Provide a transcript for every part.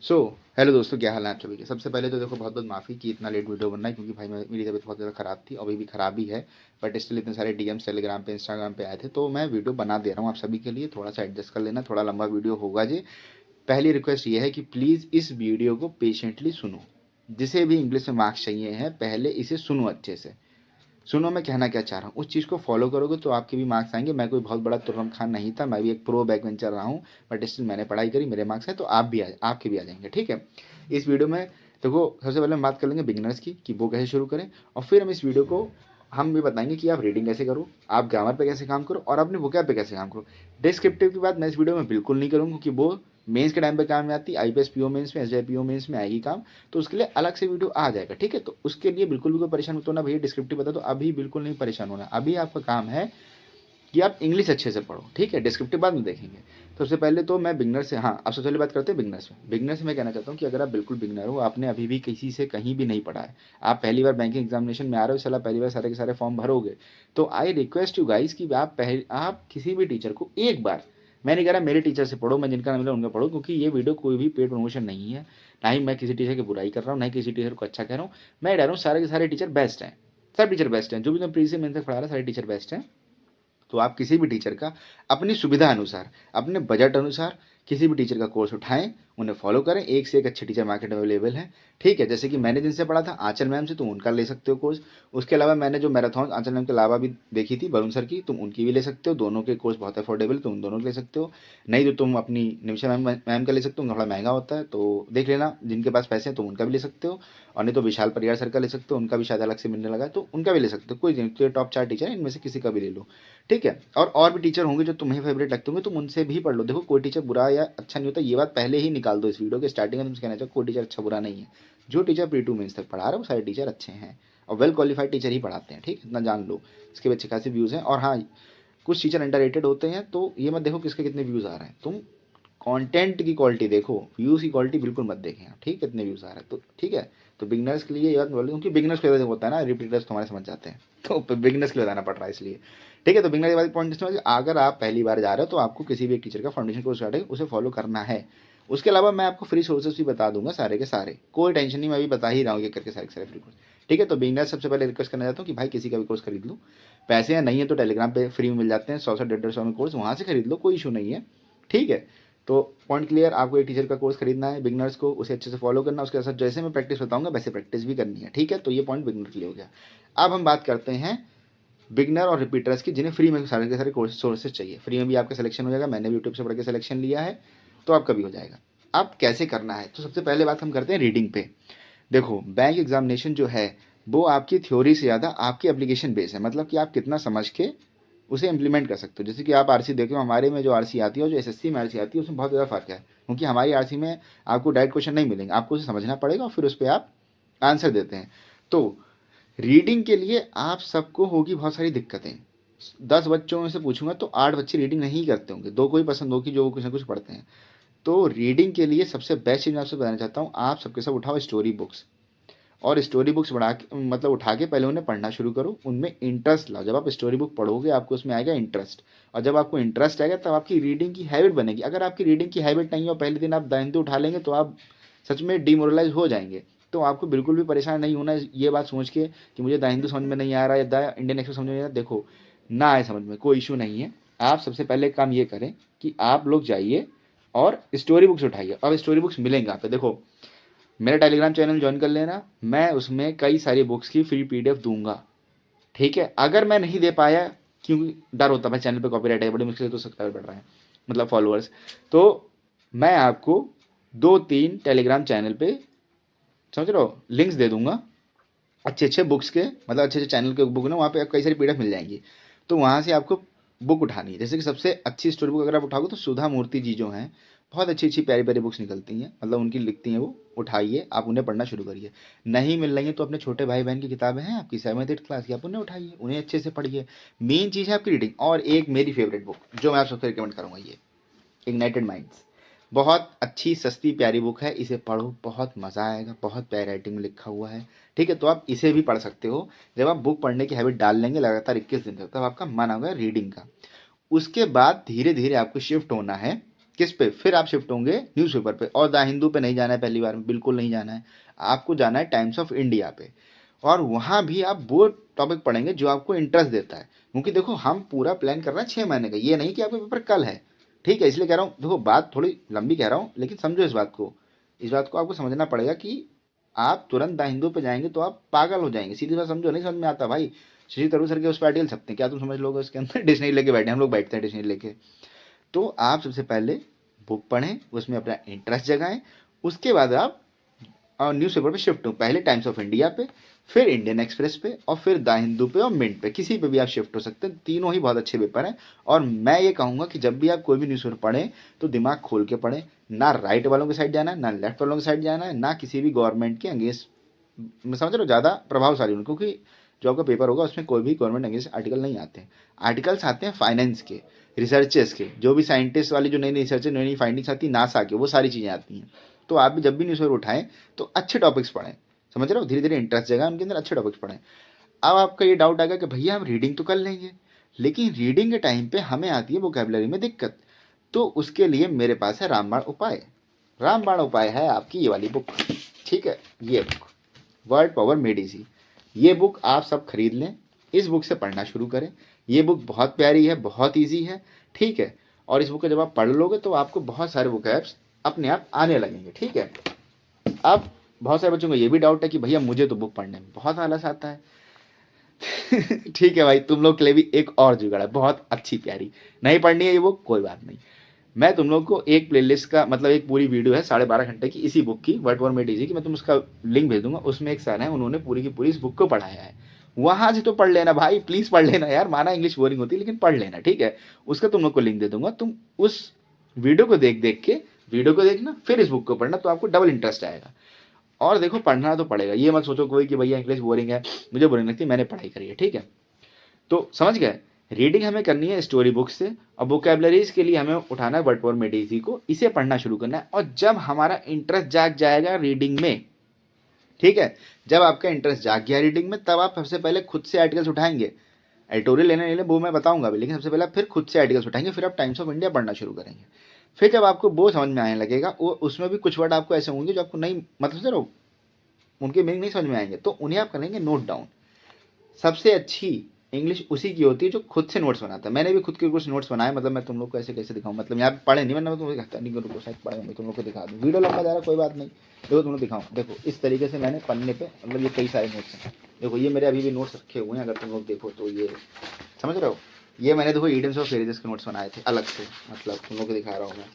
So hello दोस्तों, क्या हाल है आप सभी के। सबसे पहले तो देखो, बहुत बहुत माफ़ी कि इतना लेट वीडियो बनना है, क्योंकि भाई मेरी तबीयत बहुत ज़्यादा ख़राब थी, अभी भी ख़राब ही है। बट स्टिल इतने सारे डीएम्स टेलीग्राम पे इंस्टाग्राम पे आए थे, तो मैं वीडियो बना दे रहा हूँ आप सभी के लिए। थोड़ा सा एडजस्ट कर लेना, थोड़ा लंबा वीडियो होगा जी। पहली रिक्वेस्ट ये है कि प्लीज़ इस वीडियो को पेशेंटली सुनो। जिसे भी इंग्लिश में मार्क्स चाहिए हैं, पहले इसे सुनो अच्छे से। सुनो मैं कहना क्या चाह रहा हूँ, उस चीज़ को फॉलो करोगे तो आपके भी मार्क्स आएंगे। मैं कोई बहुत बड़ा तुर्रम खान नहीं था, मैं भी एक प्रो बैक बेंचर रहा हूँ। बट स्टिल मैंने पढ़ाई करी, मेरे मार्क्स हैं, तो आपके भी आ जाएंगे। ठीक है। इस वीडियो में देखो, सबसे पहले हम बात कर लेंगे बिगिनर्स की कि वो कैसे शुरू करें। और फिर हम इस वीडियो को हम भी बताएंगे कि आप रीडिंग कैसे करो, आप ग्रामर पे कैसे काम करो और अपने वोकैब पे कैसे काम करो। डिस्क्रिप्टिव की बात मैं इस वीडियो में बिल्कुल नहीं करूँगा, क्योंकि वो मेंस के टाइम पे काम में आती है। आईपीएस पीओ मेंस में, एसआई पीओ मेंस में आएगी काम। तो उसके लिए अलग से वीडियो आ जाएगा। ठीक है। तो उसके लिए बिल्कुल भी कोई परेशान मत होना भैया, डिस्क्रिप्टिव बता दो। अभी बिल्कुल नहीं परेशान होना। अभी आपका काम है कि आप इंग्लिश अच्छे से पढ़ो। ठीक है। डिस्क्रिप्टिव बाद में देखेंगे। तो सबसे पहले तो मैं बिगनर से, हाँ, अब सबसे पहले बात करते हैं बिगनर से। बिगनर से मैं कहना चाहता हूँ कि अगर आप बिल्कुल बिगनर हो, आपने अभी भी किसी से कहीं भी नहीं पढ़ा है, आप पहली बार बैंकिंग एग्जामिनेशन में आ रहे हो, चला पहली बार सारे के सारे फॉर्म भरोगे, तो आई रिक्वेस्ट यू गाइस कि आप किसी भी टीचर को एक बार, मैं नहीं कह रहा मेरे टीचर से पढ़ो, मैं जिनका नाम लिया उनका पढ़ो, क्योंकि ये वीडियो कोई भी पेड प्रमोशन नहीं है। ना ही मैं किसी टीचर की बुराई कर रहा हूँ, ना ही किसी टीचर को अच्छा कह रहा हूँ। मैं कह रहा हूँ सारे के सारे टीचर बेस्ट हैं। सब टीचर बेस्ट हैं, जो भी मैं प्रीवियस मेन तक पढ़ा रहा, सारे टीचर बेस्ट हैं। तो आप किसी भी टीचर का अपनी सुविधा अनुसार, अपने बजट अनुसार किसी भी टीचर का कोर्स उठाएं, उन्हें फॉलो करें। एक से एक अच्छे टीचर मार्केट में अवेलेबल हैं। ठीक है। जैसे कि मैंने जिनसे पढ़ा था आंचल मैम से, तुम उनका ले सकते हो कोर्स। उसके अलावा मैंने जो मैराथन आंचल मैम के अलावा भी देखी थी, वरुण सर की, तुम उनकी भी ले सकते हो। दोनों के कोर्स बहुत अफोर्डेबल, तुम दोनों के ले सकते हो। नहीं तो तुम अपनी निमिषा मैम का ले सकते हो, उनका थोड़ा महंगा होता है, तो देख लेना। जिनके पास पैसे हैं तुम उनका भी ले सकते हो। और नहीं तो विशाल परियार सर का ले सकते हो, उनका भी शायद अलग से मिलने लगा है, तो उनका भी ले सकते हो। कोई नहीं, तो ये टॉप 4 टीचर है, इनमें से किसी का भी ले लो। ठीक है। और भी टीचर होंगे जो तुम्हें फेवरेट लगते होंगे, तुम उनसे भी पढ़ लो। देखो, कोई टीचर बुरा या अच्छा नहीं होता, ये बात पहले ही निकाल दो। इस वीडियो के स्टार्टिंग में तुमसे कहना चाहिए कोई टीचर अच्छा बुरा नहीं है। जो टीचर प्री टू मेंस तक पढ़ा रहे हैं वो सारे टीचर अच्छे हैं और वेल क्वालिफाइड टीचर ही पढ़ाते हैं। ठीक है, इतना जान लो। इसके अच्छे खासे व्यूज़ हैं। और हाँ, कुछ टीचर अंडररेटेड होते हैं, तो ये मत देखो किसके कितने व्यूज़ आ रहे हैं, तुम कंटेंट की क्वालिटी देखो, व्यूज़ की क्वालिटी बिल्कुल मत देखें आप। ठीक है, इतने व्यूज़ आ रहे हैं तो ठीक है। तो बिगनर्स के लिए ये बात बोल, क्योंकि बिगनर्स के वजह से होता है ना, रिपीटर्स तुम्हारे समझ जाते हैं, तो बिगनर्स के लिए बताना पड़ रहा है इसलिए। ठीक है। तो बिगनर के बाद पॉइंट इसमें, अगर आप पहली बार जा रहे हो तो आपको किसी भी एक टीचर का फाउंडेशन कोर्स स्टार्ट है उसे फॉलो करना है। उसके अलावा मैं आपको फ्री सोर्सेज भी बता दूंगा सारे के सारे, कोई टेंशन नहीं, मैं अभी बता ही रहा हूँ ये करके सारे के सारे फ्री कोर्स। ठीक है। तो बिगनर सबसे पहले रिक्वेस्ट करना चाहता हूँ कि भाई किसी का भी कोर्स खरीद लो। पैसे हैं नहीं है तो टेलीग्राम पे फ्री में मिल जाते हैं, 100 150 में कोर्स, वहाँ से खरीद लो, कोई इशू नहीं है। ठीक है। तो पॉइंट क्लियर, आपको एक टीचर का कोर्स खरीदना है बिगनर्स को, उसे अच्छे से फॉलो करना, उसके साथ जैसे मैं प्रैक्टिस बताऊंगा वैसे प्रैक्टिस भी करनी है। ठीक है। तो ये पॉइंट बिगनर के लिए हो गया। अब हम बात करते हैं बिगनर और रिपीटर्स की, जिन्हें फ्री में सारे के सारे कोर्स सोर्सेज चाहिए। फ्री में भी आपका सिलेक्शन हो जाएगा, मैंने भी यूट्यूब से पढ़ के सिलेक्शन लिया है, तो आपका भी हो जाएगा। अब कैसे करना है, तो सबसे पहले बात हम करते हैं रीडिंग पे। देखो, बैंक एग्जामिनेशन जो है वो आपकी थ्योरी से ज़्यादा आपकी एप्लीकेशन बेस है, मतलब कि आप कितना समझ के उसे इम्प्लीमेंट कर सकते हो। जैसे कि आप आरसी देखो, हमारे में जो आरसी आती है और जो एसएससी में आरसी आती है उसमें बहुत ज़्यादा फर्क है, क्योंकि हमारी आरसी में आपको डायरेक्ट क्वेश्चन नहीं मिलेंगे, आपको उसे समझना पड़ेगा और फिर उस पर आप आंसर देते हैं। तो रीडिंग के लिए आप सबको होगी बहुत सारी दिक्कतें। 10 बच्चों में से पूछूंगा तो 8 बच्चे रीडिंग नहीं करते होंगे, दो को ही पसंद होगी जो कुछ ना कुछ पढ़ते हैं। तो रीडिंग के लिए सबसे बेस्ट चीज़ मैं आपसे बताना चाहता हूँ, आप सबके सब उठाओ स्टोरी बुक्स। और स्टोरी बुक्स बढ़ा के, मतलब उठा के पहले उन्हें पढ़ना शुरू करो, उनमें इंटरेस्ट लाओ। जब आप स्टोरी बुक पढ़ोगे आपको उसमें आएगा इंटरेस्ट, और जब आपको इंटरेस्ट आएगा तब आपकी रीडिंग की हैबिट बनेगी। अगर आपकी रीडिंग की हैबिट नहीं हो, पहले दिन आप द हिंदू उठा लेंगे तो आप सच में डिमोरलाइज हो जाएंगे। तो आपको बिल्कुल भी परेशान नहीं होना है ये बात सोच के कि मुझे द हिंदू समझ में नहीं आ रहा है, द इंडियन एक्सप्रेस समझ में नहीं आ रहा। देखो, ना आए समझ में कोई इशू नहीं है। आप सबसे पहले काम ये करें कि आप लोग जाइए और स्टोरी बुक्स उठाइए। अब स्टोरी बुक्स मिलेंगे आप पे, देखो मेरा टेलीग्राम चैनल ज्वाइन कर लेना, मैं उसमें कई सारी बुक्स की फ्री पीडीएफ दूंगा। ठीक है। अगर मैं नहीं दे पाया, क्योंकि डर होता है चैनल पे कॉपीराइट है, बड़ी मुश्किल से तो सब्सक्राइबर बढ़ रहे हैं, मतलब फॉलोअर्स, तो मैं आपको 2-3 टेलीग्राम चैनल पे, समझ रहे हो, लिंक्स दे दूंगा अच्छे अच्छे बुक्स के, मतलब अच्छे अच्छे चैनल के बुक ना, वहाँ पे आपको कई सारी पीडीएफ मिल जाएंगी। तो वहाँ से आपको बुक उठानी है। जैसे कि सबसे अच्छी स्टोरी बुक अगर आप उठाओगे तो सुधा मूर्ति जी जो हैं, बहुत अच्छी अच्छी प्यारी प्यारी बुक्स निकलती हैं, मतलब उनकी लिखती हैं वो, उठाइए आप उन्हें पढ़ना शुरू करिए। नहीं मिल रही है तो अपने छोटे भाई बहन की किताबें हैं आपकी 7th 8th क्लास की, आप उन्हें उठाइए, उन्हें अच्छे से पढ़िए। मेन चीज़ है आपकी रीडिंग। और एक मेरी फेवरेट बुक जो मैं आप सबसे रिकमेंड करूँगा, ये इग्नाइटेड माइंड्स, बहुत अच्छी सस्ती प्यारी बुक है, इसे पढ़ो, बहुत मज़ा आएगा, बहुत प्यारी राइटिंग में लिखा हुआ है। ठीक है। तो आप इसे भी पढ़ सकते हो। जब आप बुक पढ़ने की हैबिट डाल लेंगे लगातार 21 दिन तक, तब आपका मन होगा रीडिंग का। उसके बाद धीरे धीरे आपको शिफ्ट होना है किस पे, फिर आप शिफ्ट होंगे न्यूज़पेपर पे। और द हिंदू पे नहीं जाना है पहली बार में, बिल्कुल नहीं जाना है। आपको जाना है टाइम्स ऑफ इंडिया पे, और वहाँ भी आप वो टॉपिक पढ़ेंगे जो आपको इंटरेस्ट देता है। क्योंकि देखो हम पूरा प्लान कर रहे हैं 6 महीने का, ये नहीं कि आपका पेपर कल है, ठीक है। इसलिए कह रहा हूँ, देखो बात थोड़ी लंबी कह रहा हूँ, लेकिन समझो इस बात को आपको समझना पड़ेगा कि आप तुरंत द हिंदू पे जाएंगे तो आप पागल हो जाएंगे। सीधी बात समझो, नहीं समझ में आता भाई। शशि थरूर सर के उस पर आर्टिकल छपते हैं, क्या तुम समझ लोगे उसके अंदर? डिक्शनरी लेके बैठे, हम लोग बैठते हैं डिक्शनरी लेके। तो आप सबसे पहले बुक पढ़ें, उसमें अपना इंटरेस्ट जगाएं, उसके बाद आप न्यूज़पेपर पे शिफ्ट हो। पहले टाइम्स ऑफ इंडिया पे, फिर इंडियन एक्सप्रेस पे, और फिर द हिंदू पे और मिंट पे, किसी पे भी आप शिफ्ट हो सकते हैं। तीनों ही बहुत अच्छे पेपर हैं। और मैं ये कहूँगा कि जब भी आप कोई भी न्यूज़पेपर पढ़ें तो दिमाग खोल के पढ़ें, ना राइट वालों की साइड जाना है, ना लेफ्ट वालों की साइड जाना है, ना किसी भी गवर्नमेंट के अगेंस्ट। मैं समझ रहा हूँ ज़्यादा प्रभावशाली होंगे, क्योंकि जो आपका पेपर होगा उसमें कोई भी गवर्नमेंट अगेंस्ट आर्टिकल नहीं आते हैं। आर्टिकल्स आते हैं फाइनेंस के, रिसर्चेस के, जो भी साइंटिस्ट वाली जो नई नई रिसर्च, नई नई फाइंडिंग्स आती है, नासा के, वो सारी चीज़ें आती हैं। तो आप भी जब भी न्यूज़पेपर उठाएं तो अच्छे टॉपिक्स पढ़ें, समझ रहे हो, धीरे धीरे इंटरेस्ट जगह उनके अंदर, अच्छे टॉपिक्स पढ़ें। अब आपका ये डाउट आएगा कि भैया हम रीडिंग तो कर लेंगे, लेकिन रीडिंग के टाइम पे हमें आती है वोकेबलरी में दिक्कत। तो उसके लिए मेरे पास है रामबाण उपाय। रामबाण उपाय है आपकी ये वाली बुक, ठीक है, ये book word power made easy. ये बुक आप सब खरीद लें, इस बुक से पढ़ना शुरू करें। ये बुक बहुत प्यारी है, बहुत ईजी है, ठीक है। और इस बुक को जब आप पढ़ लोगे तो आपको बहुत सारे वोकैब्स अपने आप आने लगेंगे, ठीक है। अब बहुत सारे बच्चों को ये भी डाउट है कि भैया मुझे तो बुक पढ़ने में बहुत आलस आता है। ठीक है भाई, तुम लोग के लिए भी एक और जुगाड़ है, बहुत अच्छी प्यारी। नहीं पढ़नी है ये बुक, कोई बात नहीं, मैं तुम लोग को एक प्लेलिस्ट का मतलब एक पूरी वीडियो है 12.5 घंटे की इसी बुक की, वर्ड फॉर मेड इजी की, मैं तुम उसका लिंक भेज दूंगा। उसमें एक सर है, उन्होंने पूरी की पूरी इस बुक को पढ़ाया है। वहां से तो पढ़ लेना भाई, प्लीज पढ़ लेना यार, माना इंग्लिश बोरिंग होती है लेकिन पढ़ लेना, ठीक है। उसका तुम लोग को लिंक दे दूंगा, तुम उस वीडियो को देख देख के, वीडियो को देखना फिर इस बुक को पढ़ना, तो आपको डबल इंटरेस्ट आएगा। और देखो पढ़ना तो पड़ेगा, ये मत सोचो कोई कि भैया इंग्लिश बोरिंग है, मुझे बोरिंग लगती है, मैंने पढ़ाई करी है, ठीक है। तो समझ गए, रीडिंग हमें करनी है स्टोरी बुक से, और वोकेबलरीज के लिए हमें उठाना है वर्ड फॉर मेड इजी को, इसे पढ़ना शुरू करना है। और जब हमारा इंटरेस्ट जाग जाएगा रीडिंग में, ठीक है, जब आपका इंटरेस्ट जाग गया रीडिंग में, तब आप सबसे पहले खुद से आर्टिकल्स उठाएंगे। एडिटोरियल लेने नहीं ले वो मैं बताऊंगा अभी, लेकिन सबसे पहले फिर खुद से आर्टिकल्स उठाएंगे, फिर आप टाइम्स ऑफ इंडिया पढ़ना शुरू करेंगे। फिर जब आपको वो समझ में आने लगेगा, वो उसमें भी कुछ वर्ड आपको ऐसे होंगे जो आपको नहीं, मतलब चलो उनके मीनिंग नहीं समझ में आएंगे, तो उन्हें आप करेंगे नोट डाउन। सबसे अच्छी इंग्लिश उसी की होती है जो खुद से नोट्स बनाता है। मैंने भी खुद के कुछ नोट्स बनाए, मतलब मैं तुम लोग को ऐसे कैसे दिखाऊं, मतलब यहाँ पे पढ़े नहीं, मैं तुम्हें कहता नहीं करूँ, शायद पढ़े होंगे, तुम लोग को दिखा दूँ, वीडियो लंबा जा रहा है कोई बात नहीं, देखो तुम लोग दिखाऊँ। देखो इस तरीके से मैंने पन्ने पे, मतलब ये कई सारे नोट्स हैं, देखो ये मेरे अभी भी नोट्स रखे हुए हैं, अगर तुम लोग देखो तो ये समझ रहे हो, ये मैंने देखो ईडन्स ऑफ फेरिजेस के नोट्स बनाए थे अलग से, मतलब तुम लोग को दिखा रहा हूँ मैं।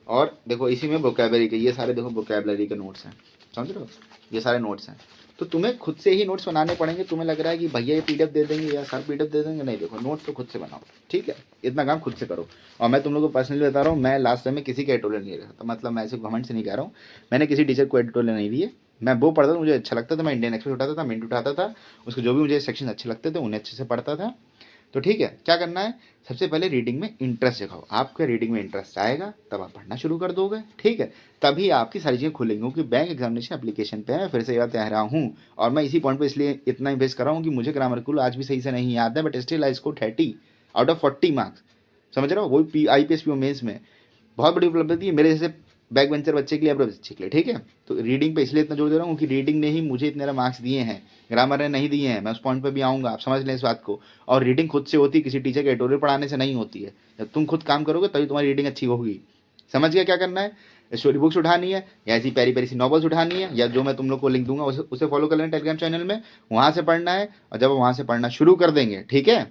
और देखो इसी में वोकैबलरी के, ये सारे देखो वोकैबलरी के नोट्स हैं, समझ रहे हो, ये सारे नोट्स हैं। तो तुम्हें खुद से ही नोट्स बनाने पड़ेंगे। तुम्हें लग रहा है कि भैया ये पीडीएफ दे देंगे या सर पीडीएफ दे देंगे, नहीं, देखो नोट्स तो खुद से बनाओ, ठीक है, इतना काम खुद से करो। और मैं तुम लोग को पर्सनली बता रहा हूँ, मैं लास्ट टाइम में किसी के एडिटोरियल नहीं रहा था, मतलब मैं ऐसे घमंड से नहीं कह रहा हूँ, मैंने किसी टीचर को एडिटोरियल नहीं दिए। मैं वो पढ़ता था, मुझे अच्छा लगता था, मैं इंडियन एक्सप्रेस उठाता था, मिनट उठाता था, उसके जो भी मुझे सेक्शन अच्छे लगते थे उन्हें अच्छे से पढ़ता था। तो ठीक है, क्या करना है, सबसे पहले रीडिंग में इंटरेस्ट दिखाओ। आपका रीडिंग में इंटरेस्ट आएगा तब आप पढ़ना शुरू कर दोगे, ठीक है, तभी आपकी सारी चीज़ें खुलेंगी। क्योंकि बैंक एग्जामिनेशन एप्लीकेशन पे है, फिर से याद कह रहा हूँ, और मैं इसी पॉइंट पे इसलिए इतना इन्वेस्ट कर रहा हूँ कि मुझे ग्रामर कूल आज भी सही से नहीं याद है, but still I score 30 out of 40 marks, समझ रहे हो, वही IPS PO मेंस में बहुत बड़ी उपलब्धि है मेरे जैसे बैक बेंचर बच्चे के लिए, एवरेज बच्चे के लिए, ठीक है। तो रीडिंग पे इसलिए इतना जोर दे रहा हूँ कि रीडिंग ने ही मुझे इतने मार्क्स दिए हैं, ग्रामर ने नहीं दिए हैं, मैं उस पॉइंट पे भी आऊँगा, आप समझ लें इस बात को। और रीडिंग खुद से होती है, किसी टीचर के एडिटोरियल पढ़ाने से नहीं होती है। जब तुम खुद काम करोगे तभी तुम्हारी रीडिंग अच्छी होगी। समझ गया क्या करना है, स्टोरी बुक्स उठानी है, या ऐसी प्यारी प्यारी सी नॉवल्स उठानी है, या जो मैं तुम लोग को लिंक दूंगा उसे फॉलो कर लेना टेलीग्राम चैनल में, वहाँ से पढ़ना है। और जब वहाँ से पढ़ना शुरू कर देंगे, ठीक है,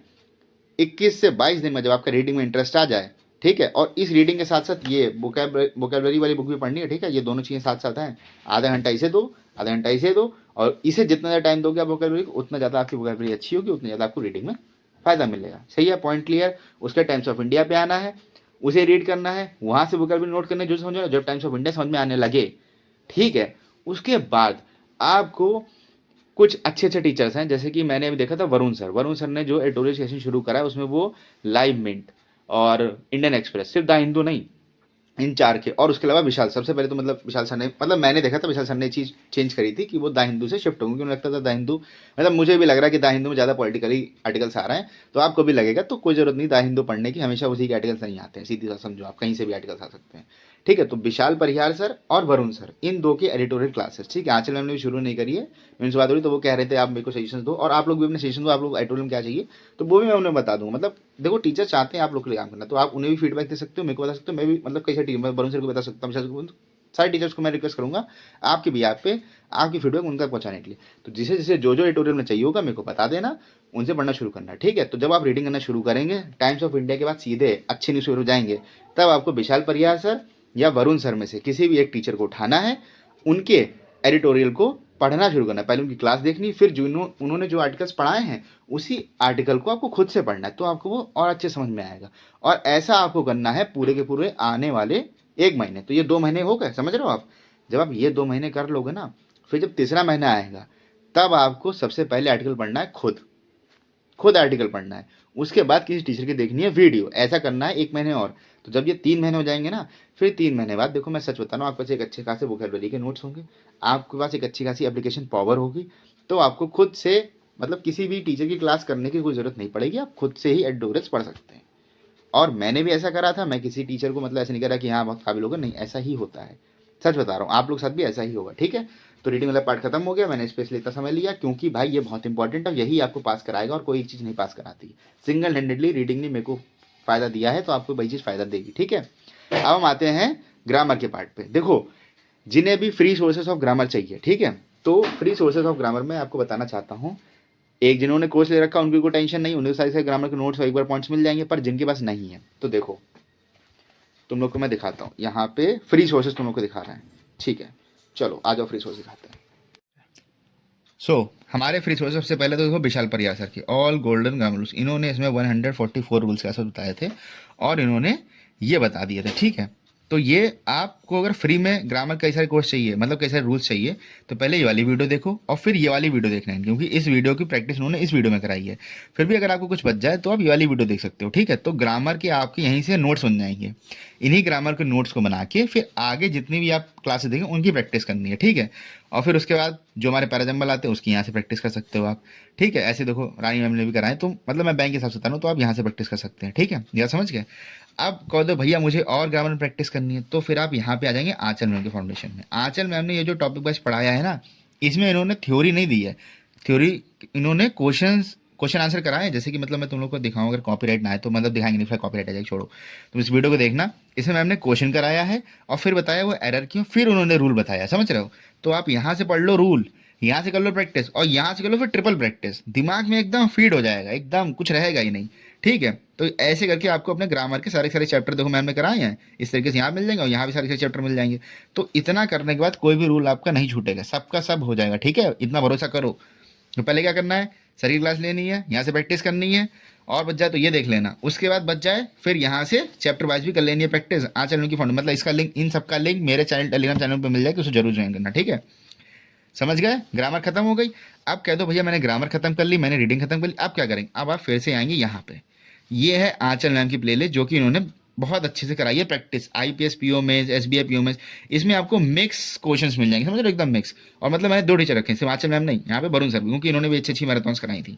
21 से 22 दिन में जब आपका रीडिंग में इंटरेस्ट आ जाए, ठीक है, और इस रीडिंग के साथ साथ ये वोकेबलरी वाली बुक भी पढ़नी है, ठीक है, ये दोनों चीज़ें साथ साथ हैं। आधा घंटा इसे दो, आधा घंटा इसे दो, और इसे जितना ज़्यादा टाइम दोगे आप वोकेबलरी को, उतना ज़्यादा आपकी वोकेबलरी अच्छी होगी, उतना ज़्यादा आपको रीडिंग में फ़ायदा मिलेगा। सही है, पॉइंट क्लियर। उसके टाइम्स ऑफ इंडिया पे आना है, उसे रीड करना है, वहाँ से वोकेबलरी नोट करना है जो समझ में, जब टाइम्स ऑफ इंडिया समझ में आने लगे, ठीक है, उसके बाद आपको कुछ अच्छे अच्छे टीचर्स हैं, जैसे कि मैंने अभी देखा था वरुण सर ने जो एडिटोरियल सेशन शुरू करा है, उसमें वो लाइव मिंट और इंडियन एक्सप्रेस, सिर्फ द हिंदू नहीं, इन 4 के, और उसके अलावा विशाल। सबसे पहले तो मतलब विशाल सर ने, मतलब मैंने देखा था विशाल सर ने चीज़ चेंज करी थी कि वो द हिंदू से शिफ्ट होंगे, क्योंकि उन्हें लगता था द हिंदू, मतलब मुझे भी लग रहा है कि द हिंदू में ज़्यादा पॉलिटिकली आर्टिकल्स आ रहे हैं, तो आपको भी लगेगा, तो कोई ज़रूरत नहीं द हिंदू पढ़ने की, हमेशा उसी के आर्टिकल्स नहीं आते हैं, सीधी बात समझो, आप कहीं से भी आर्टिकल्स आ सकते हैं। ठीक है, तो विशाल परिहार सर और वरुण सर, इन दो की एडिटोरियल क्लासेस, ठीक है, आंचल मैम ने भी शुरू नहीं करी है, उनसे बात हो रही तो वो कह रहे थे आप मेरे को सजेशन दो, और आप लोग भी अपने सजेशन दो, आप लोग एडिटोरियल में क्या चाहिए, तो वो भी मैं उन्हें बता दूंगा। मतलब देखो, टीचर चाहते हैं आप लोग के लिए काम करना, तो आप उन्हें भी फीडबैक दे सकते हो, मेरे को बता सकते हो, मैं भी मतलब कैसे टीम में वरुण सर को बता सकता हूँ, सारे टीचर्स को मैं रिक्वेस्ट करूंगा आपके भी आप पे, आपकी फीडबैक उन तक पहुंचाने के लिए। तो जिसे जिसे जो जो एडिटोरियल में चाहिए होगा मेरे को बता देना, उनसे पढ़ना शुरू करना, ठीक है। तो जब आप रीडिंग करना शुरू करेंगे टाइम्स ऑफ इंडिया के बाद सीधे अच्छे न्यूज़ हो जाएंगे, तब आपको विशाल परियार सर या वरुण सर में से किसी भी एक टीचर को उठाना है, उनके एडिटोरियल को पढ़ना शुरू करना है, पहले उनकी क्लास देखनी, फिर जो उन्होंने जो आर्टिकल्स पढ़ाए हैं उसी आर्टिकल को आपको खुद से पढ़ना है, तो आपको वो और अच्छे समझ में आएगा। और ऐसा आपको करना है पूरे के पूरे आने वाले 1 महीने। तो ये 2 महीने हो गए, समझ रहे हो आप। जब आप ये 2 महीने कर लोगे ना, फिर जब तीसरा महीना आएगा, तब आपको सबसे पहले आर्टिकल पढ़ना है, खुद खुद आर्टिकल पढ़ना है, उसके बाद किसी टीचर की देखनी है वीडियो, ऐसा करना है 1 महीने और। तो जब ये 3 महीने हो जाएंगे ना, फिर 3 महीने बाद देखो, मैं सच बता रहा हूँ, आपके पास एक अच्छे खासे वोकैबुलरी के नोट्स होंगे, आपके पास एक अच्छी खासी एप्लीकेशन पावर होगी, तो आपको खुद से, मतलब किसी भी टीचर की क्लास करने की कोई ज़रूरत नहीं पड़ेगी, आप खुद से ही एडिटोरियल्स पढ़ सकते हैं। और मैंने भी ऐसा करा था, मैं किसी टीचर को मतलब ऐसा नहीं करा कि हाँ बहुत काबिल होगा, नहीं, ऐसा ही होता है, सच बता रहा हूँ, आप लोग साथ भी ऐसा ही होगा, ठीक है। तो रीडिंग वाला पार्ट खत्म हो गया, मैंने इस पे इसलिए इतना समय लिया क्योंकि भाई ये बहुत इंपॉर्टेंट है, यही आपको पास कराएगा और कोई एक चीज़ नहीं पास कराती। सिंगल हैंडेडली रीडिंग ने मेरे को फ़ायदा दिया है, तो आपको वही चीज़ फ़ायदा देगी, ठीक है। अब हम आते हैं ग्रामर के पार्ट पे। देखो, जिन्हें भी फ्री सोर्सेस ऑफ ग्रामर चाहिए, ठीक है, तो फ्री सोर्सेस ऑफ ग्रामर में आपको बताना चाहता हूँ, एक जिन्होंने कोर्स ले रखा उनकी कोई टेंशन नहीं, उन्हें सारे सारे ग्रामर के नोट्स एक बार पॉइंट्स मिल जाएंगे, पर जिनके पास नहीं है, तो देखो तुम लोग को मैं दिखाता हूँ, यहाँ पे फ्री सोर्सेस तुम लोग को दिखा रहा है, ठीक है। चलो आ जाओ, फ्री सोर्स दिखाते हैं। हमारे फ्री सोर्स सबसे पहले तो देखो विशाल परियार सर की ऑल गोल्डन ग्रामर रूल्स, इन्होंने इसमें 144 रूल्स कैसे बताए थे, और इन्होंने ये बता दिए थे, ठीक है। तो ये आपको अगर फ्री में ग्रामर कई सारे कोर्स चाहिए, मतलब कई सारे रूल्स चाहिए, तो पहले ये वाली वीडियो देखो और फिर ये वाली वीडियो देखना है, क्योंकि इस वीडियो की प्रैक्टिस उन्होंने इस वीडियो में कराई है। फिर भी अगर आपको कुछ बच जाए तो आप ये वाली वीडियो देख सकते हो, ठीक है। तो ग्रामर के आपके यहीं से नोट्स बन जाएंगे, इन्हीं ग्रामर के नोट्स को बना के फिर आगे जितनी भी आप क्लासेस देंगे उनकी प्रैक्टिस करनी है, ठीक है। और फिर उसके बाद जो हमारे पैराजम्बल आते हैं उसकी यहाँ से प्रैक्टिस कर सकते हो आप, ठीक है। ऐसे देखो रानी मैम ने भी कराए, तो मतलब मैं बैंक के हिसाब से बता रहा हूँ, तो आप यहाँ से प्रैक्टिस कर सकते हैं, ठीक है, यह समझ गए। अब कह दो भैया मुझे और ग्रामर में प्रैक्टिस करनी है, तो फिर आप यहाँ पे आ जाएंगे आंचल मैम के फाउंडेशन में। आंचल मैम ने ये जो टॉपिक वाइज पढ़ाया है ना, इसमें इन्होंने थ्योरी नहीं दी है, थ्योरी इन्होंने क्वेश्चन आंसर कराए हैं। जैसे कि मतलब मैं तुम लोग को दिखाऊं, अगर कॉपीराइट ना आए तो मतलब दिखाएंगे नहीं, फिर कॉपीराइट आ जाएगा, छोड़ो, तुम इस वीडियो को देखना। इसमें मैम ने क्वेश्चन कराया है और फिर बताया वो एरर क्यों, फिर उन्होंने रूल बताया, समझ रहे हो। तो आप यहाँ से पढ़ लो रूल, यहाँ से कर लो प्रैक्टिस, और यहाँ से कर लो फिर ट्रिपल प्रैक्टिस, दिमाग में एकदम फीड हो जाएगा, एकदम कुछ रहेगा ही नहीं, ठीक है। तो ऐसे करके आपको अपने ग्रामर के सारे सारे चैप्टर देखो मैम ने कराए हैं, इस तरीके से यहाँ मिल जाएंगे और यहाँ भी सारे सारे चैप्टर मिल जाएंगे। तो इतना करने के बाद कोई भी रूल आपका नहीं छूटेगा, सबका सब हो जाएगा, ठीक है, इतना भरोसा करो। तो पहले क्या करना है, सर की क्लास लेनी है, यहाँ से प्रैक्टिस करनी है, और बच जाए तो ये देख लेना, उसके बाद बच जाए फिर यहाँ से चैप्टर वाइज भी कर लेनी है प्रैक्टिस। चैनल की फॉन्ट, मतलब इसका लिंक, इन सबका लिंक मेरे चैनल टेलीग्राम चैनल पर मिल जाएगा, उसे जरूर ज्वाइन करना, ठीक है। समझ गए, ग्रामर खत्म हो गई। अब कह दो भैया मैंने ग्रामर खत्म कर ली, मैंने रीडिंग खत्म कर ली, अब क्या करेंगे, अब आप फिर से आएंगे यहाँ पे, ये है आंचल मैम की प्लेलिस्ट जो कि इन्होंने बहुत अच्छे से कराई है प्रैक्टिस, आईपीएस पीओ में, एसबीआई पीओ में। इसमें आपको मिक्स क्वेश्चंस मिल जाएंगे, समझ लो, एकदम मिक्स। और मतलब मैंने 2 टीचर रखे हैं, सिर्फ आंचल मैम नहीं, यहाँ पे वरुण सर भी, क्योंकि इन्होंने भी अच्छी अच्छी मैराथन्स कराई थी,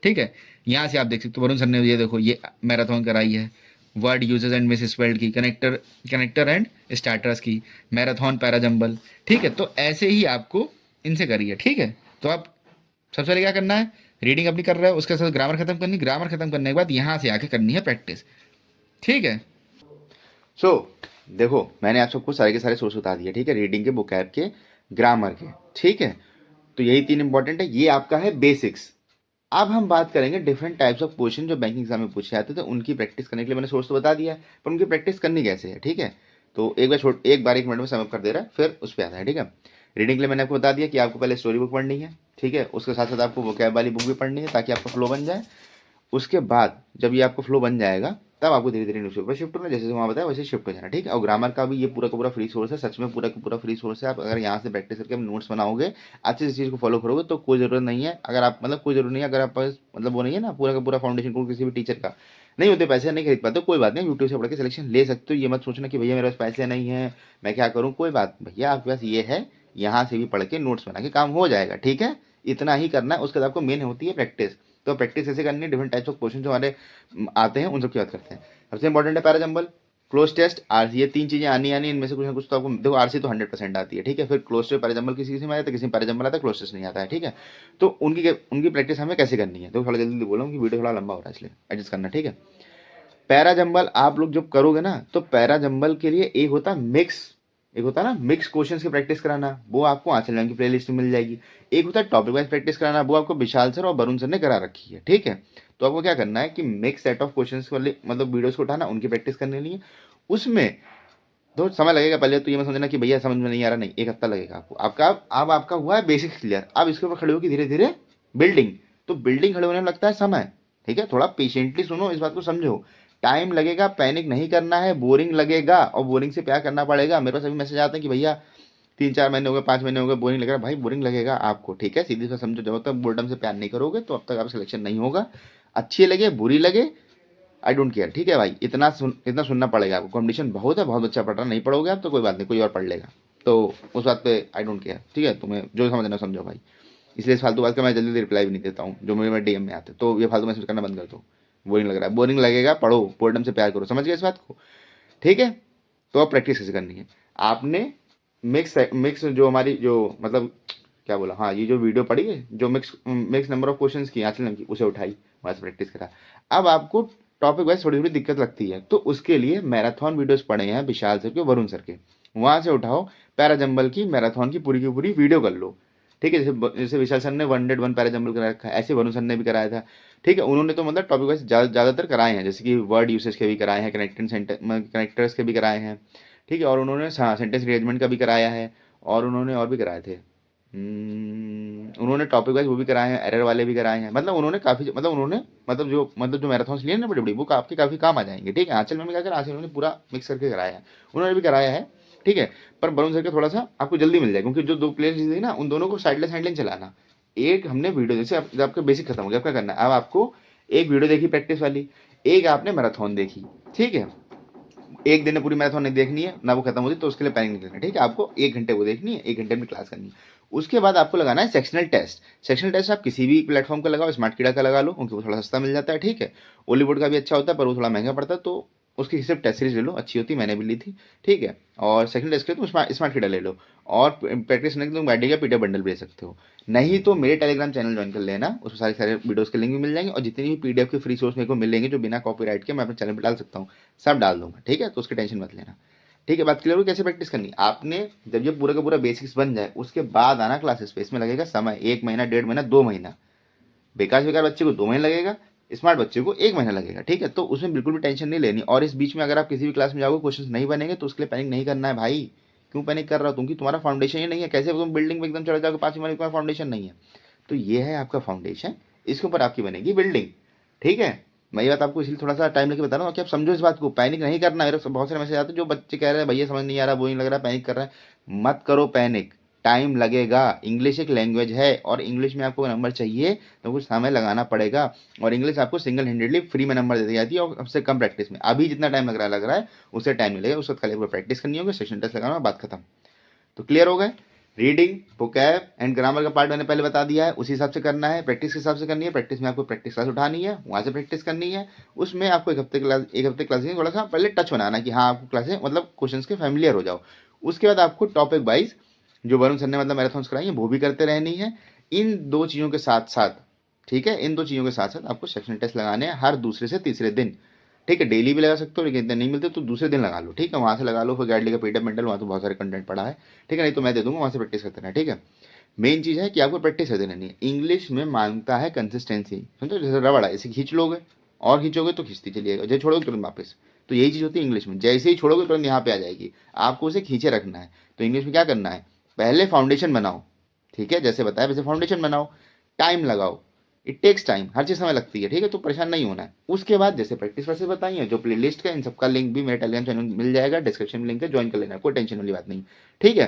ठीक है। यहाँ से आप देख सकते हो वरुण सर ने ये देखो ये मैराथन कराई है, word uses and miss spelled की, कनेक्टर एंड स्टार्टर्स की, मैराथन पैराजम्बल, ठीक है। तो ऐसे ही आपको इनसे करिए, ठीक है। तो आप सबसे पहले क्या करना है, रीडिंग अपनी कर रहे हो, उसके साथ ग्रामर खत्म करनी, ग्रामर खत्म करने के बाद यहाँ से आके करनी है प्रैक्टिस, ठीक है। सो देखो मैंने आप सबको सारे के सारे सोर्स बता दिए, ठीक है, रीडिंग के, बुकैब के, ग्रामर के, ठीक है। तो यही 3 इंपॉर्टेंट है, ये आपका है बेसिक्स। अब हम बात करेंगे डिफरेंट टाइप्स ऑफ क्वेश्चन जो बैंकिंग एग्जाम में पूछे जाते थे, उनकी प्रैक्टिस करने के लिए मैंने सोर्स तो बता दिया है, पर उनकी प्रैक्टिस करनी कैसे है, ठीक है। तो एक बार 1 मिनट में समअप कर दे रहा है, फिर उस पर आता है, ठीक है। रीडिंग के लिए मैंने आपको बता दिया कि आपको पहले स्टोरी बुक पढ़नी है, ठीक है, उसके साथ साथ आपको वोकैब वाली बुक भी पढ़नी है ताकि आपका फ्लो बन जाए। उसके बाद जब ये आपको फ्लो बन जाएगा, तब आपको धीरे धीरे न्यूज़पेपर शिफ्ट होना, जैसे वहाँ बताया वैसे शिफ्ट हो जाना, ठीक है। और ग्रामर का भी ये पूरा का पूरा फ्री सोर्स है, सच में पूरा का पूरा फ्री सोर्स है। आप अगर यहाँ से प्रैक्टिस करके नोट्स बनाओगे, अच्छे से चीज़ को फॉलो करोगे, तो कोई ज़रूरत नहीं है, अगर आप मतलब कोई ज़रूरत नहीं है, अगर आप पास मतलब वो नहीं है ना पूरा का पूरा फाउंडेशन कोर्स किसी भी टीचर का, नहीं होते पैसे नहीं खरीद पाते, कोई बात नहीं, यूट्यूब से पढ़ के सिलेक्शन ले सकते हो। ये मत सोचना कि भैया मेरे पास पैसे नहीं है, मैं क्या करूँ। कोई बात नहीं भैया, आपके पास ये है, यहाँ से भी पढ़ के नोट्स बना के काम हो जाएगा, ठीक है। इतना ही करना है। उसके बाद आपको मेन होती है प्रैक्टिस। तो प्रैक्टिस ऐसे करनी है, डिफरेंट टाइप्स ऑफ क्वेश्चन जो हमारे आते हैं उन सब की बात करते हैं। सबसे इंपॉर्टेंट है पैराजंबल, क्लोज टेस्ट, आरसी। ये तीन चीजें आनी आनी, इनमें से कुछ ना कुछ तो आपको देखो। आरसी तो 100% आती है, ठीक है। फिर क्लोज टेस्ट, पैराजंबल किसी किसी में आता है, किसी में पैराजंबल आता है, क्लोज टेस्ट नहीं आता है, ठीक है। तो उनकी उनकी प्रैक्टिस हमें कैसे करनी है, तो थोड़ा जल्दी बोला हूँ कि वीडियो थोड़ा लंबा हो रहा है, इसलिए एडजस्ट करना, ठीक है। पैराजंबल आप लोग जब करोगे ना, तो पैराजंबल के लिए एक होता है मिक्स, एक होता है ना मिक्स क्वेश्चंस की प्रैक्टिस कराना, वो आपको आंचल मैम की प्लेलिस्ट में मिल जाएगी। एक होता है टॉपिक वाइज प्रैक्टिस कराना, वो आपको विशाल सर और वरुण सर ने करा रखी है, ठीक है। तो आपको क्या करना है कि मिक्स सेट ऑफ क्वेश्चंस वाले मतलब वीडियोस को उठाना, उनकी प्रैक्टिस करने लिए। उसमें तो समय लगेगा। पहले तो ये मत समझना कि भैया समझ में नहीं आ रहा, नहीं, एक हफ्ता लगेगा आपको। आपका अब आपका हुआ है बेसिक्स क्लियर, अब इसके ऊपर खड़े होगी धीरे धीरे बिल्डिंग। तो बिल्डिंग खड़े होने में लगता है समय, ठीक है। थोड़ा पेशेंटली सुनो, इस बात को समझो। टाइम लगेगा, पैनिक नहीं करना है, बोरिंग लगेगा और बोरिंग से प्यार करना पड़ेगा। मेरे पास अभी मैसेज आते हैं कि भैया 3-4 महीने हो गए, 5 महीने हो गए, बोरिंग लग रहा है। भाई बोरिंग लगेगा आपको, ठीक है, सीधी सा समझो। जब तक बोर्डम से प्यार नहीं करोगे तो अब तक आप सिलेक्शन नहीं होगा। अच्छी लगे बुरी लगे, आई डोंट केयर, ठीक है भाई। इतना सुनना पड़ेगा आपको। कंपटीशन बहुत है, बहुत अच्छा पढ़ रहा, नहीं पढ़ोगे आप तो कोई बात नहीं, कोई और पढ़ लेगा। तो उस बात पे आई डोंट केयर, ठीक है। तुम्हें जो समझना समझो भाई। इसलिए इस फालतू बात का मैं जल्दी रिप्लाई भी नहीं देता हूँ जो मेरे डीएम में आते, तो ये फालतू मैसेज करना बंद कर दो। बोरिंग लग रहा है, बोरिंग लगेगा, पढ़ो, बोर्डम से प्यार करो, समझ गए इस बात को, ठीक है। तो अब प्रैक्टिस कैसे करनी है, आपने मिक्स मिक्स जो हमारी जो मतलब क्या बोला, हाँ, ये जो वीडियो पड़ी है जो mix mix number of questions की आंचल की, उसे उठाई, वहाँ से प्रैक्टिस करा। अब आपको टॉपिक वाइज थोड़ी थोड़ी दिक्कत लगती है, तो उसके लिए मैराथन वीडियोस पड़े हैं विशाल सर के, वरुण सर के, वहाँ से उठाओ। पैराजंबल की मैराथन की पूरी वीडियो कर लो, ठीक है। जैसे जैसे विशाल सर ने 101 पैराजंबल करा रखा है, ऐसे वरुण सर ने भी कराया था, ठीक है। उन्होंने तो मतलब टॉपिक वाइज ज़्यादातर कराए हैं, जैसे कि वर्ड यूसेज के भी कराए हैं, कनेक्टर्स के भी कराए हैं, ठीक है। और उन्होंने हाँ सेंटेंस अरेंजमेंट का भी कराया है, और उन्होंने और भी कराए थे। उन्होंने टॉपिक वाइज वो भी कराए हैं, एरर वाले भी कराए हैं। मतलब उन्होंने काफ़ी मतलब उन्होंने मतलब जो मैराथन्स लिए ना बड़ी बड़ी, वो आपके काफ़ी काम आ जाएंगे, ठीक है। आंचल में क्या करा, आंचल ने पूरा मिक्स करके कराया है, उन्होंने भी कराया है, ठीक है। पर वरुण सर का थोड़ा सा आपको जल्दी मिल जाएगा, क्योंकि जो दो प्लेयर्स थी ना, उन दोनों को साइड लाइन चलाना। एक हमने वीडियो, जैसे जब आपका बेसिक खत्म हो गया, अब क्या करना है, अब आपको एक वीडियो देखी प्रैक्टिस वाली, एक आपने मैराथन देखी, ठीक है। एक दिन में पूरी मैराथन नहीं देखनी है ना, वो खत्म होती तो उसके लिए पैनिक नहीं करना, ठीक है। आपको 1 घंटे वो देखनी है, 1 घंटे में क्लास करनी है। उसके बाद आपको लगाना है सेक्शनल टेस्ट। सेक्शनल टेस्ट आप किसी भी प्लेटफॉर्म का लगाओ, स्मार्ट कीड़ा का लगा लो, क्योंकि वो थोड़ा सस्ता मिल जाता है, ठीक है। बॉलीवुड का भी अच्छा होता है, पर वो थोड़ा महंगा पड़ता है, तो उसकी सिर्फ टेस्ट सीरीज ले लो, अच्छी होती, मैंने भी ली थी, ठीक है। और सेकंड टेस्ट के लिए तुम स्मार्ट कीड़ा ले लो, और प्रैक्टिस करने के लिए तुम गाइडी का पीडीएफ बंडल भेज सकते हो। नहीं तो मेरे टेलीग्राम चैनल ज्वाइन कर लेना, उसमें सारे सारे वीडियोस के लिंक भी मिल जाएंगे, और जितनी भी पीडीएफ के फ्री सोर्स मेरे को मिलेंगे जो बिना कॉपीराइट के मैं अपने चैनल पर डाल सकता हूँ, सब डाल दूंगा, ठीक है। तो उसकी टेंशन मत लेना, ठीक है। बात क्लियर हो कैसे प्रैक्टिस करनी आपने। जब ये पूरा का पूरा बेसिक्स बन जाए, उसके बाद आना क्लासेस पे। इसमें लगेगा समय 1 महीना, 1.5 महीना, 2 महीना। बेकार बेकार बच्चे को 2 महीने लगेगा, स्मार्ट बच्चे को 1 महीना लगेगा, ठीक है। तो उसमें बिल्कुल भी टेंशन नहीं लेनी। और इस बीच में अगर आप किसी भी क्लास में जाओगे, क्वेश्चन नहीं बनेंगे, तो उसके लिए पैनिक नहीं करना है भाई। क्यों पैनिक कर रहा हो तुम, कि तुम्हारा फाउंडेशन ही नहीं है। कैसे तुम बिल्डिंग में एकदम चढ़ जाओगे 5 महीने, तुम्हारा फाउंडेशन नहीं है। तो ये है आपका फाउंडेशन, इसके ऊपर आपकी बनेगी बिल्डिंग, ठीक है। मैं ये बात आपको इसलिए थोड़ा सा टाइम लेके बता रहा हूँ कि आप समझो इस बात को। पैनिक नहीं करना। मेरे बहुत सारे मैसेज आते हैं, जो बच्चे कह रहे हैं भैया समझ नहीं आ रहा, बोरिंग लग रहा है, पैनिक कर रहा है। मत करो पैनिक, टाइम लगेगा। इंग्लिश एक लैंग्वेज है, और इंग्लिश में आपको नंबर चाहिए तो कुछ समय लगाना पड़ेगा। और इंग्लिश आपको सिंगल हैंडेडली फ्री में नंबर दे दी जाती है, और सबसे कम प्रैक्टिस में। अभी जितना टाइम लग रहा है उससे टाइम मिलेगा, उस वक्त खाली आपको प्रैक्टिस करनी होगी, सेशन टेस्ट लगाना, बात खत्म। तो क्लियर हो गए। रीडिंग, वोकैब एंड ग्रामर का पार्ट मैंने पहले बता दिया है, उसी हिसाब से करना है, प्रैक्टिस के हिसाब से करनी है। प्रैक्टिस में आपको प्रैक्टिस क्लास उठानी है, वहाँ से प्रैक्टिस करनी है। उसमें आपको एक हफ्ते क्लास थोड़ा सा पहले टच बनाना कि हाँ आपको क्लासें मतलब क्वेश्चन के फैमिलियर हो जाओ। उसके बाद आपको टॉपिक वाइज जो वरुण सर ने मतलब मैराथन्स कराई है वो भी करते रहनी है। इन दो चीज़ों के साथ साथ, ठीक है, इन दो चीज़ों के साथ साथ आपको सेक्शन टेस्ट लगाने हैं हर दूसरे से तीसरे दिन, ठीक है। डेली भी लगा सकते हो, लेकिन इतने नहीं मिलते तो दूसरे दिन लगा लो, ठीक है। वहाँ से लगा लो, फिर गाइड लेकर पीडीएफ मेंटल, वहाँ तो बहुत सारे कंटेंट पड़ा है, ठीक है। नहीं तो मैं दे दूंगा, वहाँ से प्रैक्टिस करते रहना, ठीक है। मेन चीज़ है कि आपको प्रैक्टिस करते रहनी है। इंग्लिश में मांगता है कंसिस्टेंसी, समझो। जैसे रबड़ है, इसे खींच लोगे और खींचोगे तो खींचती चलिएगा, जैसे छोड़ोगे तुरंत वापस। तो यही चीज़ होती है इंग्लिश में, जैसे ही छोड़ोगे तुरंत यहाँ पे आ जाएगी, आपको उसे खींचे रखना है। तो इंग्लिश में क्या करना है, पहले फाउंडेशन बनाओ, ठीक है, जैसे बताया वैसे फाउंडेशन बनाओ, टाइम लगाओ, इट टेक्स टाइम, हर चीज़ समय लगती है, ठीक है। तो परेशान नहीं होना है। उसके बाद जैसे प्रैक्टिस वैसे बताई है, जो प्ले लिस्ट का इन सबका लिंक भी मेरे टेलीग्राम चैनल में मिल जाएगा, डिस्क्रिप्शन में लिंक है, ज्वाइन कर लेना, कोई टेंशन वाली बात नहीं, ठीक है।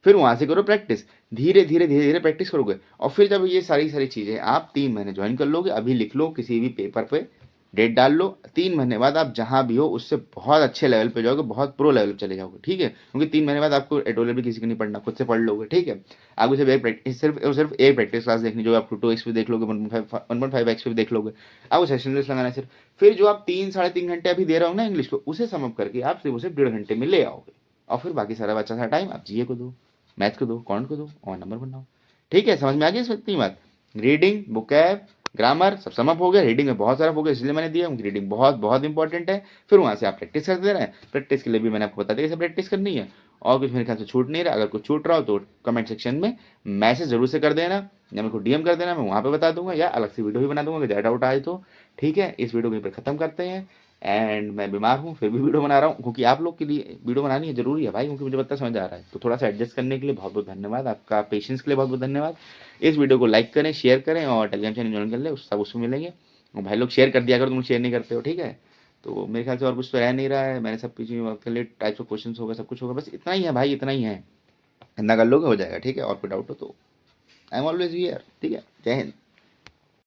फिर वहाँ से करो प्रैक्टिस, धीरे धीरे प्रैक्टिस करोगे। और फिर जब ये सारी सारी चीज़ें आप 3 महीने ज्वाइन कर लोगे, अभी लिख लो किसी भी पेपर पे, डेट डाल लो, 3 महीने बाद आप जहाँ भी हो उससे बहुत अच्छे लेवल पे जाओगे, बहुत प्रो लेवल पे चले जाओगे, ठीक है। क्योंकि 3 महीने बाद आपको एटोलर भी किसी को नहीं पढ़ना, खुद से पढ़ लोगे, ठीक है। आपको सिर्फ एक प्रैक्टिस, सिर्फ और सिर्फ एक प्रैक्टिस क्लास देखनी, जो आपको 2x पे देख लोगे, 1.5x पे भी देख लोगे। आपको सेशन लिस्ट लगाना है सिर्फ। फिर जो आप 3 साढ़े 3 घंटे अभी दे रहे हो ना इंग्लिश को, उसे सम अप करके आप सिर्फ उसे 1.5 घंटे में ले आओगे। और फिर बाकी सारा बच्चा सा टाइम आप जीए को दो, मैथ को दो, कॉन्ट को दो, और नंबर बनाओ, ठीक है। समझ में आ गई इतनी बात? रीडिंग, बुकैब, ग्रामर सब समअप हो गया। रीडिंग में बहुत सारा फोकस इसलिए मैंने दिया क्योंकि रीडिंग बहुत बहुत इंपॉर्टेंट है। फिर वहाँ से आप प्रैक्टिस करते रहे। प्रैक्टिस के लिए भी मैंने आपको बता दिया कैसे प्रैक्टिस करनी है। और कुछ मेरे ख्याल से छूट नहीं रहा। अगर कुछ छूट रहा हो तो कमेंट सेक्शन में मैसेज जरूर से कर देना, या मेरे को डीएम कर देना, मैं वहाँ पे बता दूंगा, या अलग से वीडियो भी बना दूंगा कि ज़्यादा डाउट आए तो, ठीक है। इस वीडियो को यहीं पर ख़त्म करते हैं। एंड मैं बीमार हूँ फिर भी वीडियो बना रहा हूँ, क्योंकि आप लोग के लिए वीडियो बनानी है जरूरी है भाई, क्योंकि मुझे पता समझ आ रहा है। तो थोड़ा सा एडजस्ट करने के लिए बहुत बहुत धन्यवाद, आपका पेशेंस के लिए बहुत बहुत धन्यवाद। इस वीडियो को लाइक करें, शेयर करें, और टेलीग्राम चैनल ज्वाइन कर लें, सब उसमें मिलेंगे। और भाई लोग शेयर कर दिया, अगर तुम शेयर नहीं करते हो, ठीक है। तो मेरे ख्याल से और कुछ तो रह नहीं रहा है, मैंने सब पीछे आपके लिए टाइप्स ऑफ क्वेश्चन होगा, सब कुछ होगा, बस इतना ही है भाई, इतना ही है। इतना कर लोगे हो जाएगा, ठीक है। और कोई डाउट हो तो आई एम ऑलवेज हियर, ठीक है। जय हिंद।